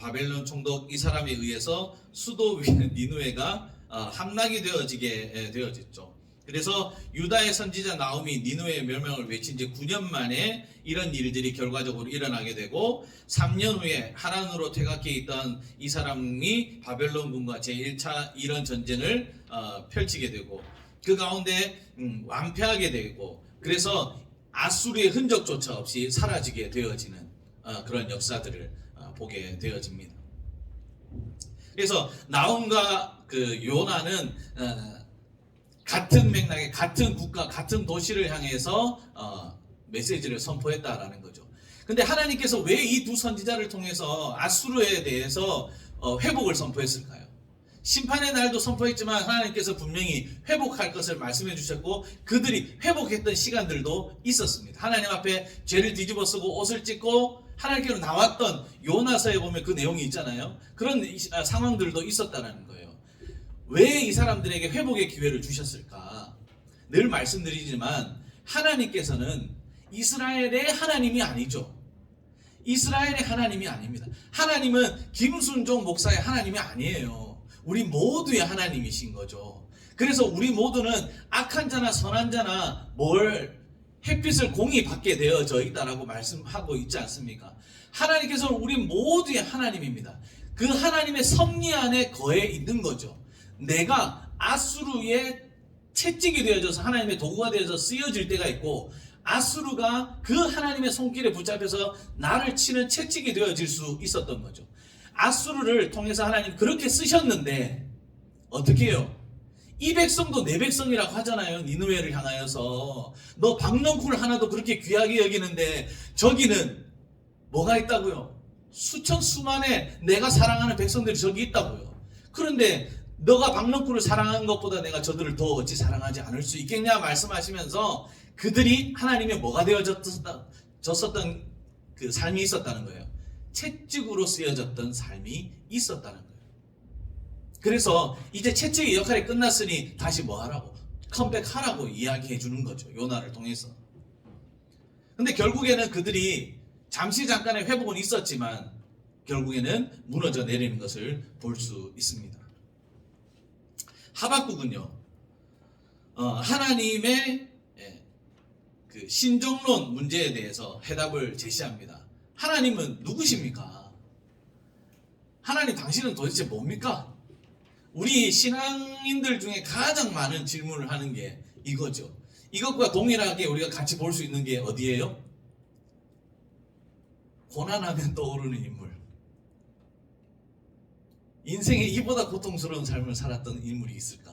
바벨론 총독 이 사람에 의해서 수도 니느웨가 함락이 되어지게 되어졌죠. 그래서 유다의 선지자 나홈이 니느웨의 멸망을 외친 지 9년 만에 이런 일들이 결과적으로 일어나게 되고 3년 후에 하란으로 퇴각해 있던 이 사람이 바벨론군과 제1차 이런 전쟁을 펼치게 되고 그 가운데 완패하게 되고 그래서 아수르의 흔적조차 없이 사라지게 되어지는 그런 역사들을 보게 되어집니다. 그래서 나홈과 그 요나는 같은 맥락의 같은 국가, 같은 도시를 향해서 메시지를 선포했다라는 거죠. 근데 하나님께서 왜 이 두 선지자를 통해서 아수르에 대해서 회복을 선포했을까요? 심판의 날도 선포했지만 하나님께서 분명히 회복할 것을 말씀해 주셨고 그들이 회복했던 시간들도 있었습니다. 하나님 앞에 죄를 뒤집어 쓰고 옷을 찢고 하나님께로 나왔던 요나서에 보면 그 내용이 있잖아요. 그런 상황들도 있었다는 거예요. 왜 이 사람들에게 회복의 기회를 주셨을까? 늘 말씀드리지만 하나님께서는 이스라엘의 하나님이 아니죠. 이스라엘의 하나님이 아닙니다. 하나님은 김순종 목사의 하나님이 아니에요. 우리 모두의 하나님이신 거죠. 그래서 우리 모두는 악한 자나 선한 자나 햇빛을 공히 받게 되어져 있다라고 말씀하고 있지 않습니까? 하나님께서는 우리 모두의 하나님입니다. 그 하나님의 섭리 안에 거해 있는 거죠. 내가 아수르의 채찍이 되어져서 하나님의 도구가 되어서 쓰여질 때가 있고 아수르가 그 하나님의 손길에 붙잡혀서 나를 치는 채찍이 되어질 수 있었던 거죠. 아수르를 통해서 하나님 그렇게 쓰셨는데 어떻게 해요? 이 백성도 내 백성이라고 하잖아요. 니느웨를 향하여서 너 박넝쿨 하나도 그렇게 귀하게 여기는데 저기는 뭐가 있다고요? 수천 수만의 내가 사랑하는 백성들이 저기 있다고요. 그런데 너가 박넝쿨을 사랑하는 것보다 내가 저들을 더 어찌 사랑하지 않을 수 있겠냐 말씀하시면서 그들이 하나님의 뭐가 되어졌었던 그 삶이 있었다는 거예요. 채찍으로 쓰여졌던 삶이 있었다는 거예요. 그래서 이제 채찍의 역할이 끝났으니 다시 뭐 하라고? 컴백하라고 이야기해 주는 거죠. 요나를 통해서. 근데 결국에는 그들이 잠시 잠깐의 회복은 있었지만 결국에는 무너져 내리는 것을 볼 수 있습니다. 하박국은요, 하나님의 그 신종론 문제에 대해서 해답을 제시합니다. 하나님은 누구십니까? 하나님 당신은 도대체 뭡니까? 우리 신앙인들 중에 가장 많은 질문을 하는 게 이거죠. 이것과 동일하게 우리가 같이 볼 수 있는 게 어디예요? 고난하면 떠오르는 인물. 인생에 이보다 고통스러운 삶을 살았던 인물이 있을까?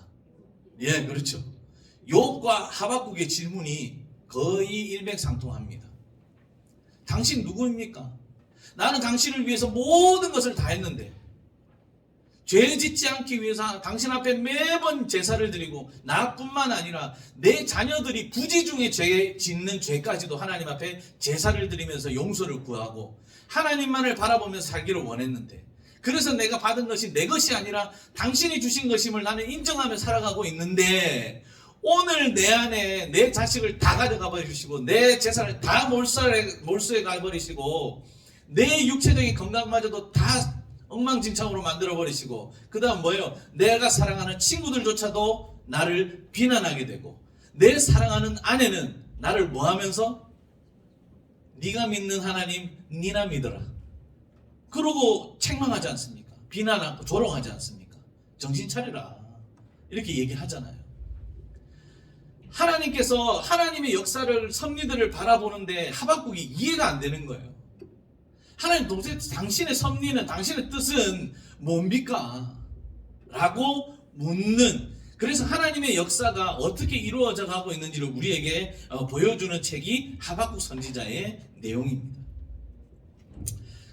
예, 그렇죠. 욥과 하박국의 질문이 거의 일맥상통합니다. 당신 누구입니까? 나는 당신을 위해서 모든 것을 다 했는데 죄 짓지 않기 위해서 당신 앞에 매번 제사를 드리고 나뿐만 아니라 내 자녀들이 부지 중에 죄 짓는 죄까지도 하나님 앞에 제사를 드리면서 용서를 구하고 하나님만을 바라보면서 살기를 원했는데 그래서 내가 받은 것이 내 것이 아니라 당신이 주신 것임을 나는 인정하며 살아가고 있는데 오늘 내 안에 내 자식을 다 가져가 버리시고 내 재산을 다 몰수해 가버리시고 내 육체적인 건강마저도 다 엉망진창으로 만들어 버리시고 그 다음 뭐예요? 내가 사랑하는 친구들조차도 나를 비난하게 되고 내 사랑하는 아내는 나를 뭐 하면서 네가 믿는 하나님 니나 믿어라 그러고 책망하지 않습니까? 비난하고 조롱하지 않습니까? 정신 차리라 이렇게 얘기하잖아요. 하나님께서 하나님의 역사를 섭리들을 바라보는데 하박국이 이해가 안 되는 거예요. 하나님 도대체 당신의 섭리는 당신의 뜻은 뭡니까? 라고 묻는 그래서 하나님의 역사가 어떻게 이루어져 가고 있는지를 우리에게 보여주는 책이 하박국 선지자의 내용입니다.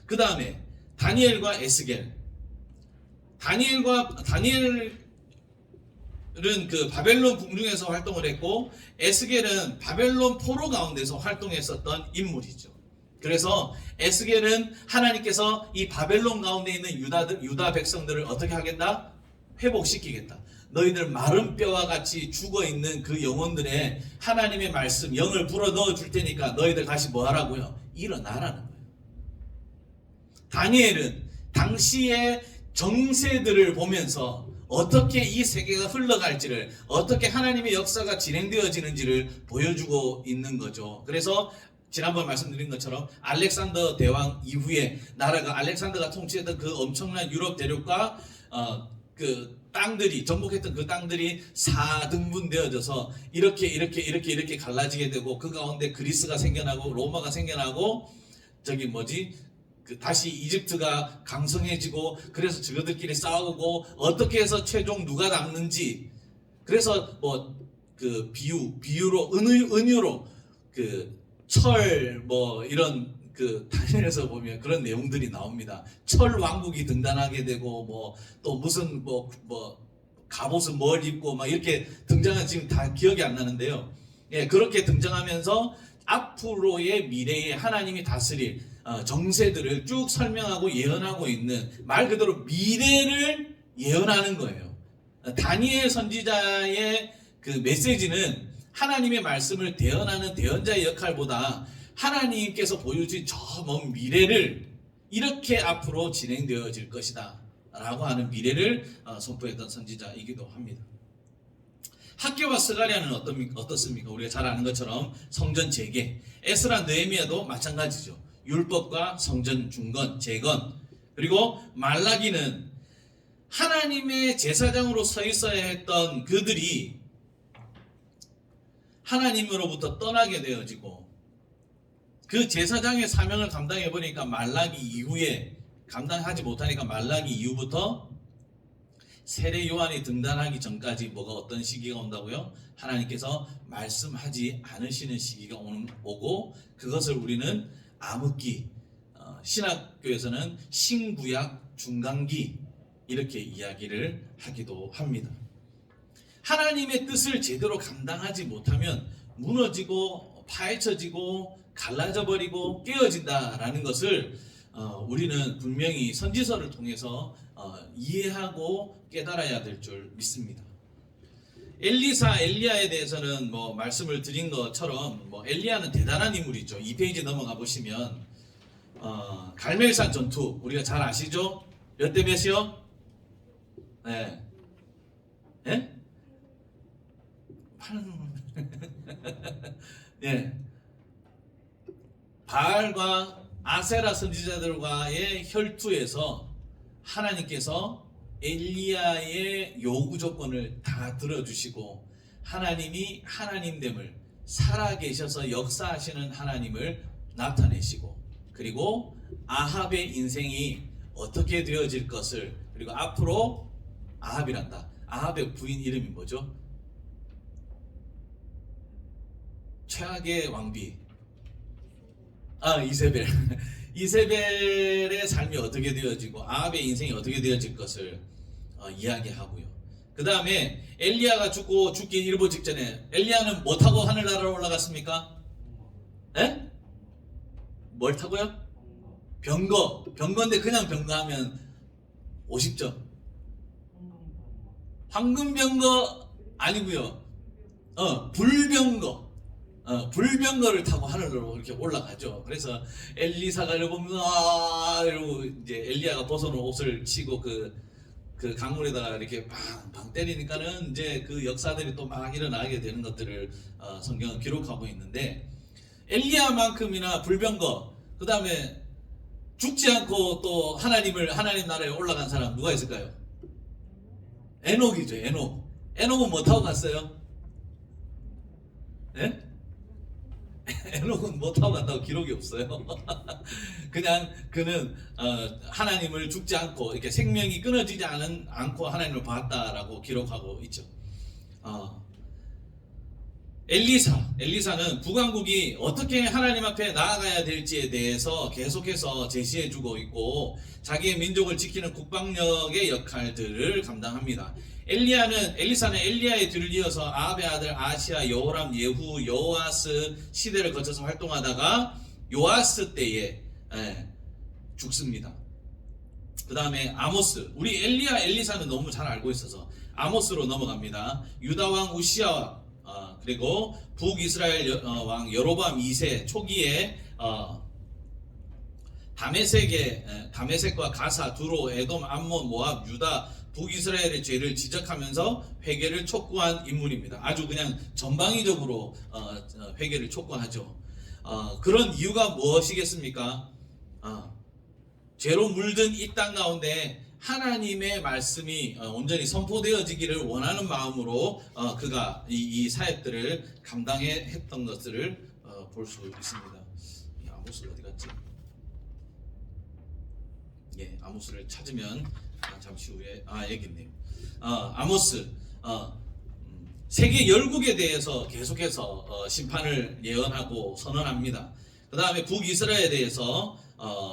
그 다음에 다니엘과 에스겔 다니엘은 그 바벨론 궁중에서 활동을 했고 에스겔은 바벨론 포로 가운데서 활동했었던 인물이죠. 그래서 에스겔은 하나님께서 이 바벨론 가운데 있는 유다 백성들을 어떻게 하겠다? 회복시키겠다. 너희들 마른 뼈와 같이 죽어있는 그 영혼들의 하나님의 말씀 영을 불어넣어 줄 테니까 너희들 다시 뭐 하라고요? 일어나라는 거예요. 다니엘은 당시의 정세들을 보면서 어떻게 이 세계가 흘러갈지를, 어떻게 하나님의 역사가 진행되어지는지를 보여주고 있는 거죠. 그래서 지난번 말씀드린 것처럼 알렉산더 대왕 이후에 나라가 알렉산더가 통치했던 그 엄청난 유럽 대륙과 그 땅들이, 정복했던 그 땅들이 4등분 되어져서 이렇게 갈라지게 되고, 그 가운데 그리스가 생겨나고 로마가 생겨나고, 다시 이집트가 강성해지고, 그래서 저들끼리 싸우고, 어떻게 해서 최종 누가 남는지, 그래서 그 비유로 은유로 철 이런 다니엘에서 보면 그런 내용들이 나옵니다. 철 왕국이 등단하게 되고, 또 무슨 갑옷은 뭘 입고 막 이렇게 등장한, 지금 다 기억이 안 나는데요. 예, 그렇게 등장하면서 앞으로의 미래에 하나님이 다스릴 정세들을 쭉 설명하고 예언하고 있는, 말 그대로 미래를 예언하는 거예요. 다니엘 선지자의 그 메시지는 하나님의 말씀을 대언하는 대언자의 역할보다 하나님께서 보여주신 저 먼 미래를, 이렇게 앞으로 진행되어질 것이다 라고 하는 미래를 선포했던 선지자이기도 합니다. 학개와 스가랴는 어떻습니까? 우리가 잘 아는 것처럼 성전 재개, 에스라 느헤미야도 마찬가지죠. 율법과 성전 중건, 재건. 그리고 말라기는 하나님의 제사장으로 서 있어야 했던 그들이 하나님으로부터 떠나게 되어지고, 그 제사장의 사명을 감당해 보니까 말라기 이후에 감당하지 못하니까 말라기 이후부터 세례 요한이 등단하기 전까지 어떤 시기가 온다고요? 하나님께서 말씀하지 않으시는 시기가 오고, 그것을 우리는 암흑기, 신학교에서는 신구약 중간기, 이렇게 이야기를 하기도 합니다. 하나님의 뜻을 제대로 감당하지 못하면 무너지고 파헤쳐지고 갈라져 버리고 깨어진다라는 것을 우리는 분명히 선지서를 통해서 이해하고 깨달아야 될 줄 믿습니다. 엘리야에 대해서는 말씀을 드린 것처럼 엘리야는 대단한 인물이죠. 2페이지 넘어가 보시면 갈멜산 전투, 우리가 잘 아시죠? 몇 대 몇이요? 네. 예? 예. 바알과 아세라 선지자들과의 혈투에서 하나님께서 엘리야의 요구 조건을 다 들어주시고, 하나님이 하나님됨을, 살아계셔서 역사하시는 하나님을 나타내시고, 그리고 아합의 인생이 어떻게 되어질 것을, 그리고 앞으로 아합이란다. 아합의 부인 이름이 뭐죠? 최악의 왕비, 이세벨. 이세벨의 삶이 어떻게 되어지고 아합의 인생이 어떻게 되어질 것을 이야기하고요. 그 다음에 엘리야가 죽기 일보 직전에 엘리야는 뭐 타고 하늘나라로 올라갔습니까? 에? 뭘 타고요? 병거인데 그냥 병거하면 50점. 황금병거 아니고요. 불병거. 불병거를 타고 하늘로 이렇게 올라가죠. 그래서 엘리사가 보면 이러고 이제 엘리야가 벗어놓은 옷을 치고 그 강물에다가 이렇게 방 때리니까는 이제 그 역사들이 또 막 일어나게 되는 것들을 성경은 기록하고 있는데, 엘리야만큼이나 불병거, 그 다음에 죽지 않고 또 하나님 나라에 올라간 사람 누가 있을까요? 에녹이죠. 에녹은 뭐 타고 갔어요? 네? 에녹은 뭐 타고 간다고 기록이 없어요. 그냥 그는 하나님을 죽지 않고, 이렇게 생명이 끊어지지 않고 하나님을 봤다라고 기록하고 있죠. 엘리사는 북왕국이 어떻게 하나님 앞에 나아가야 될지에 대해서 계속해서 제시해주고 있고, 자기의 민족을 지키는 국방력의 역할들을 감당합니다. 엘리사는 엘리야의 뒤를 이어서 아합의 아들 아시야, 여호람, 예후, 여호아스 시대를 거쳐서 활동하다가 요아스 때에 죽습니다. 그 다음에 아모스, 우리 엘리사는 너무 잘 알고 있어서 아모스로 넘어갑니다. 유다왕 우시야, 그리고 북이스라엘 왕 여로보암 2세 초기에 다메섹과 가사, 두로, 에돔, 암몬, 모압, 유다, 북이스라엘의 죄를 지적하면서 회개를 촉구한 인물입니다. 아주 그냥 전방위적으로 회개를 촉구하죠. 그런 이유가 무엇이겠습니까? 죄로 물든 이 땅 가운데 하나님의 말씀이 온전히 선포되어지기를 원하는 마음으로 그가 이 사역들을 감당했던 것들을 볼 수 있습니다. 아모스 어디 갔지? 예, 아모스를 찾으면 잠시 후에 여기 있네요. 아모스 세계 열국에 대해서 계속해서 심판을 예언하고 선언합니다. 그 다음에 북이스라엘에 대해서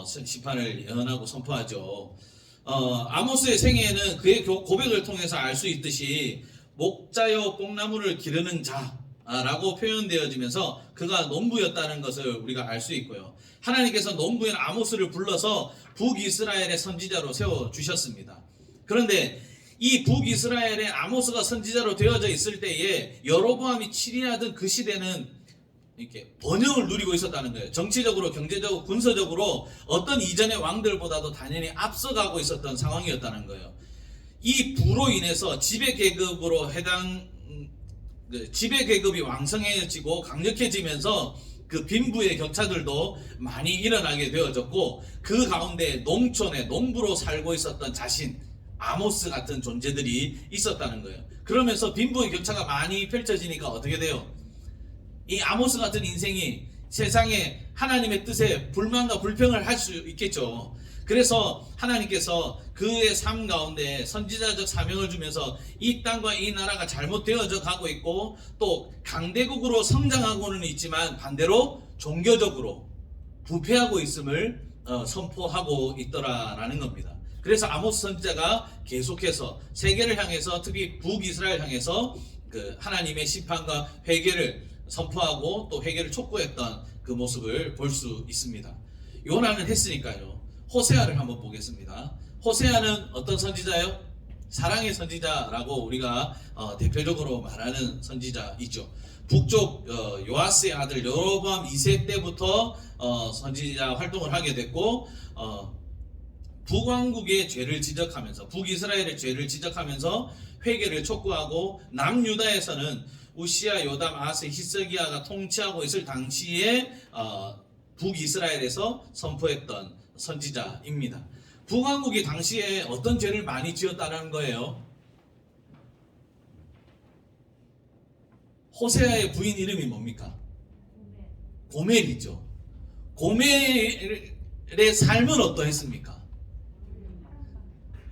심판을 예언하고 선포하죠. 아모스의 생애에는 그의 고백을 통해서 알 수 있듯이 목자여 뽕나무를 기르는 자라고 표현되어지면서 그가 농부였다는 것을 우리가 알 수 있고요. 하나님께서 농부인 아모스를 불러서 북이스라엘의 선지자로 세워주셨습니다. 그런데 이 북이스라엘의 아모스가 선지자로 되어져 있을 때에 여로보암이 7위하던 그 시대는 이렇게 번영을 누리고 있었다는 거예요. 정치적으로, 경제적으로, 군사적으로 어떤 이전의 왕들보다도 당연히 앞서가고 있었던 상황이었다는 거예요. 이 부로 인해서 지배계급이 왕성해지고 강력해지면서 그 빈부의 격차들도 많이 일어나게 되어졌고, 그 가운데 농촌에 농부로 살고 있었던 자신 아모스 같은 존재들이 있었다는 거예요. 그러면서 빈부의 격차가 많이 펼쳐지니까 어떻게 돼요? 이 아모스 같은 인생이 세상에 하나님의 뜻에 불만과 불평을 할 수 있겠죠. 그래서 하나님께서 그의 삶 가운데 선지자적 사명을 주면서 이 땅과 이 나라가 잘못되어져 가고 있고, 또 강대국으로 성장하고는 있지만 반대로 종교적으로 부패하고 있음을 선포하고 있더라라는 겁니다. 그래서 아모스 선지자가 계속해서 세계를 향해서, 특히 북이스라엘 향해서 그 하나님의 심판과 회개를 선포하고 또 회개를 촉구했던 그 모습을 볼 수 있습니다. 요나는 했으니까요. 호세아를 한번 보겠습니다. 호세아는 어떤 선지자예요? 사랑의 선지자라고 우리가 대표적으로 말하는 선지자이죠. 북쪽 요아스의 아들 여로보암 2세 때부터 선지자 활동을 하게 됐고, 북왕국의 죄를 지적하면서, 북이스라엘의 죄를 지적하면서 회개를 촉구하고, 남유다에서는 우시야, 요담, 아스, 히스기야가 통치하고 있을 당시에 북이스라엘에서 선포했던 선지자입니다. 북왕국이 당시에 어떤 죄를 많이 지었다는 거예요? 호세아의 부인 이름이 뭡니까? 고멜이죠. 고멜의 삶은 어떠했습니까?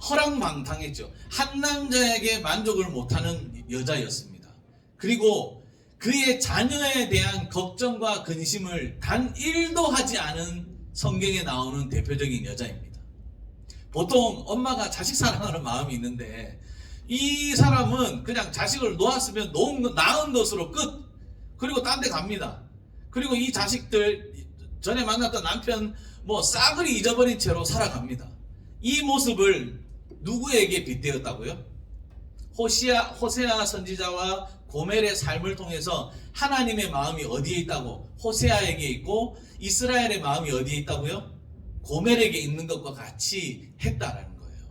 허랑방탕했죠. 한 남자에게 만족을 못하는 여자였습니다. 그리고 그의 자녀에 대한 걱정과 근심을 단 1도 하지 않은 성경에 나오는 대표적인 여자입니다. 보통 엄마가 자식 사랑하는 마음이 있는데, 이 사람은 그냥 자식을 놓았으면 낳은 것으로 끝. 그리고 딴 데 갑니다. 그리고 이 자식들, 전에 만났던 남편 싸그리 잊어버린 채로 살아갑니다. 이 모습을 누구에게 빗대었다고요? 호세아 선지자와 고멜의 삶을 통해서 하나님의 마음이 어디에 있다고? 호세아에게 있고, 이스라엘의 마음이 어디에 있다고요? 고멜에게 있는 것과 같이 했다라는 거예요.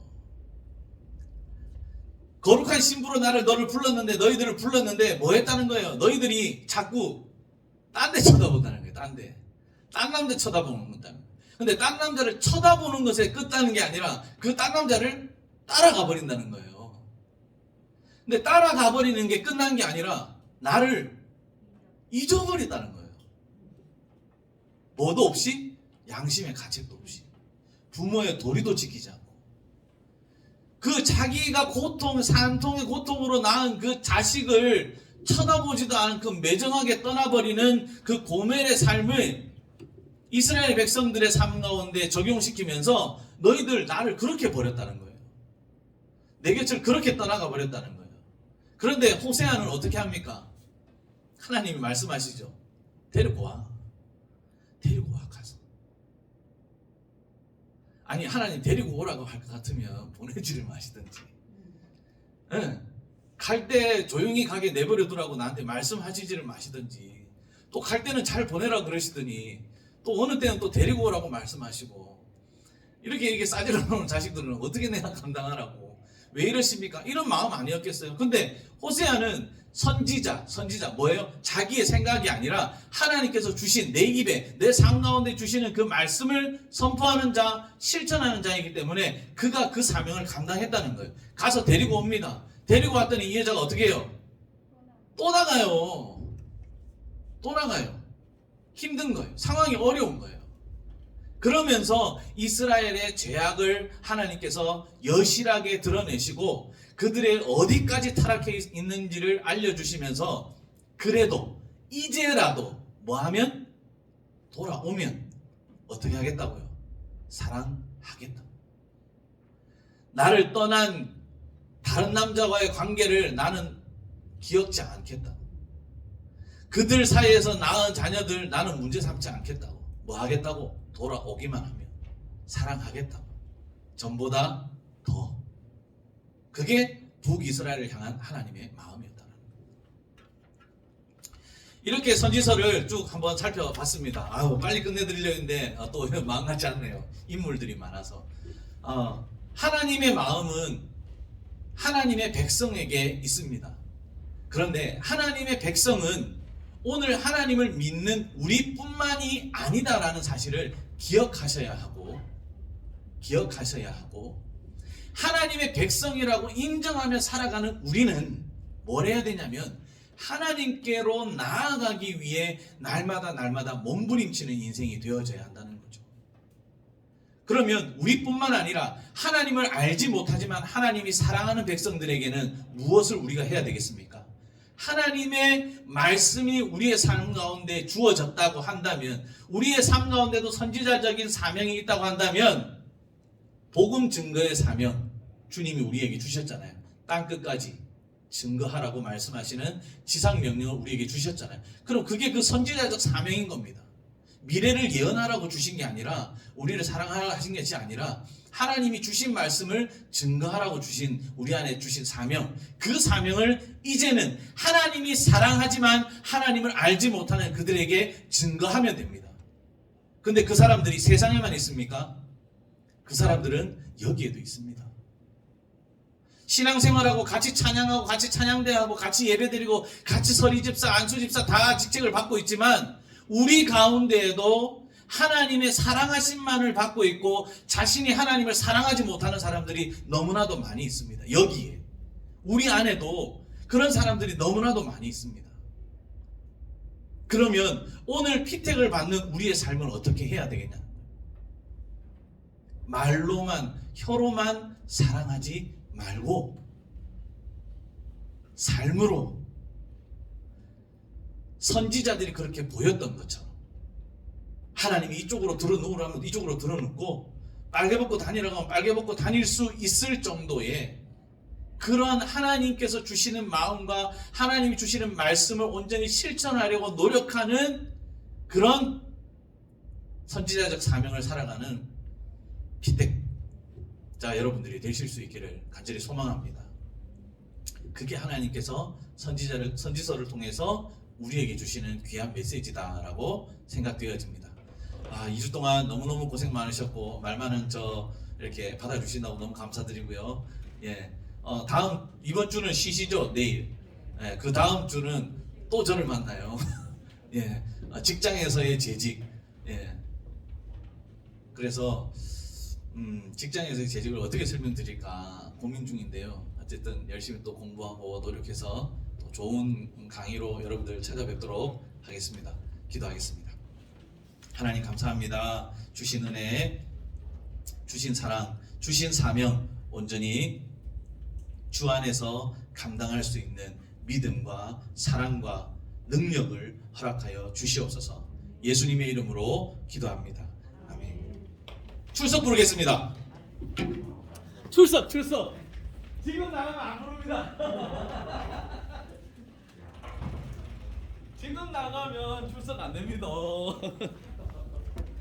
거룩한 신부로 너를 불렀는데, 너희들을 불렀는데 뭐 했다는 거예요? 너희들이 자꾸 딴 데 쳐다본다는 거예요. 딴 남자 쳐다보는 거다. 근데 딴 남자를 쳐다보는 것에 끝나는 게 아니라 그 딴 남자를 따라가 버린다는 거예요. 근데 따라가 버리는 게 끝난 게 아니라 나를 잊어버린다는 거예요. 뭐도 없이, 양심의 가책도 없이, 부모의 도리도 지키지 않고, 그 자기가 산통의 고통으로 낳은 그 자식을 쳐다보지도 않고 매정하게 떠나버리는 그 고멜의 삶을 이스라엘 백성들의 삶 가운데 적용시키면서 너희들 나를 그렇게 버렸다는 거예요. 내 곁을 그렇게 떠나가 버렸다는 거예요. 그런데 호세아는 어떻게 합니까? 하나님이 말씀하시죠. 데리고 와 가서. 아니, 하나님 데리고 오라고 할 것 같으면 보내지를 마시든지, 갈 때 조용히 가게 내버려 두라고 나한테 말씀하시지를 마시든지, 또 갈 때는 잘 보내라 그러시더니 또 어느 때는 또 데리고 오라고 말씀하시고, 이렇게 싸지러 놓은 자식들은 어떻게 내가 감당하라고. 왜 이러십니까? 이런 마음 아니었겠어요? 근데 호세아는 선지자 뭐예요? 자기의 생각이 아니라 하나님께서 주신 내 입에 내 삶 가운데 주시는 그 말씀을 선포하는 자, 실천하는 자이기 때문에 그가 그 사명을 감당했다는 거예요. 가서 데리고 옵니다. 데리고 왔더니 이 여자가 어떻게 해요? 또 나가요. 힘든 거예요. 상황이 어려운 거예요. 그러면서 이스라엘의 죄악을 하나님께서 여실하게 드러내시고 그들의 어디까지 타락해 있는지를 알려주시면서 그래도 이제라도 뭐하면? 돌아오면 어떻게 하겠다고요? 사랑하겠다. 나를 떠난 다른 남자와의 관계를 나는 기억지 않겠다. 그들 사이에서 낳은 자녀들 나는 문제 삼지 않겠다고. 뭐 하겠다고? 돌아오기만 하면 사랑하겠다고. 전보다 더. 그게 북이스라엘을 향한 하나님의 마음이었다는 거예요. 이렇게 선지서를 쭉 한번 살펴봤습니다. 빨리 끝내드리려 했는데 또 마음 같지 않네요. 인물들이 많아서. 하나님의 마음은 하나님의 백성에게 있습니다. 그런데 하나님의 백성은 오늘 하나님을 믿는 우리뿐만이 아니다라는 사실을 기억하셔야 하고 하나님의 백성이라고 인정하며 살아가는 우리는 뭘 해야 되냐면 하나님께로 나아가기 위해 날마다 몸부림치는 인생이 되어져야 한다는 거죠. 그러면 우리뿐만 아니라 하나님을 알지 못하지만 하나님이 사랑하는 백성들에게는 무엇을 우리가 해야 되겠습니까? 하나님의 말씀이 우리의 삶 가운데 주어졌다고 한다면, 우리의 삶 가운데도 선지자적인 사명이 있다고 한다면, 복음 증거의 사명, 주님이 우리에게 주셨잖아요. 땅끝까지 증거하라고 말씀하시는 지상 명령을 우리에게 주셨잖아요. 그럼 그게 그 선지자적 사명인 겁니다. 미래를 예언하라고 주신 게 아니라, 우리를 사랑하라고 하신 것이 아니라 하나님이 주신 말씀을 증거하라고 주신, 우리 안에 주신 사명, 그 사명을 이제는 하나님이 사랑하지만 하나님을 알지 못하는 그들에게 증거하면 됩니다. 근데 그 사람들이 세상에만 있습니까? 그 사람들은 여기에도 있습니다. 신앙생활하고 같이 찬양하고 같이 찬양대하고 같이 예배드리고 같이 서리집사, 안수집사 다 직책을 받고 있지만 우리 가운데에도 하나님의 사랑하심만을 받고 있고 자신이 하나님을 사랑하지 못하는 사람들이 너무나도 많이 있습니다. 여기에 우리 안에도 그런 사람들이 너무나도 많이 있습니다. 그러면 오늘 피택을 받는 우리의 삶은 어떻게 해야 되겠냐? 말로만, 혀로만 사랑하지 말고 삶으로, 선지자들이 그렇게 보였던 것처럼 하나님이 이쪽으로 들어놓으라 하면 이쪽으로 들어놓고, 빨개 벗고 다니라고 하면 빨개 벗고 다닐 수 있을 정도의 그런 하나님께서 주시는 마음과 하나님이 주시는 말씀을 온전히 실천하려고 노력하는 그런 선지자적 사명을 살아가는 피택자 여러분들이 되실 수 있기를 간절히 소망합니다. 그게 하나님께서 선지서를 통해서 우리에게 주시는 귀한 메시지다라고 생각되어집니다. 2주 동안 너무너무 고생 많으셨고 말 많은 저 이렇게 받아주신다고 너무 감사드리고요. 다음 이번 주는 쉬시죠. 내일. 그 다음 주는 또 저를 만나요. 직장에서의 재직. 그래서 직장에서의 재직을 어떻게 설명드릴까 고민 중인데요. 어쨌든 열심히 또 공부하고 노력해서 또 좋은 강의로 여러분들 찾아뵙도록 하겠습니다. 기도하겠습니다. 하나님 감사합니다. 주신 은혜, 주신 사랑, 주신 사명 온전히 주 안에서 감당할 수 있는 믿음과 사랑과 능력을 허락하여 주시옵소서. 예수님의 이름으로 기도합니다. 아멘. 출석 부르겠습니다. 출석. 지금 나가면 안 부릅니다. 지금 나가면 출석 안 됩니다.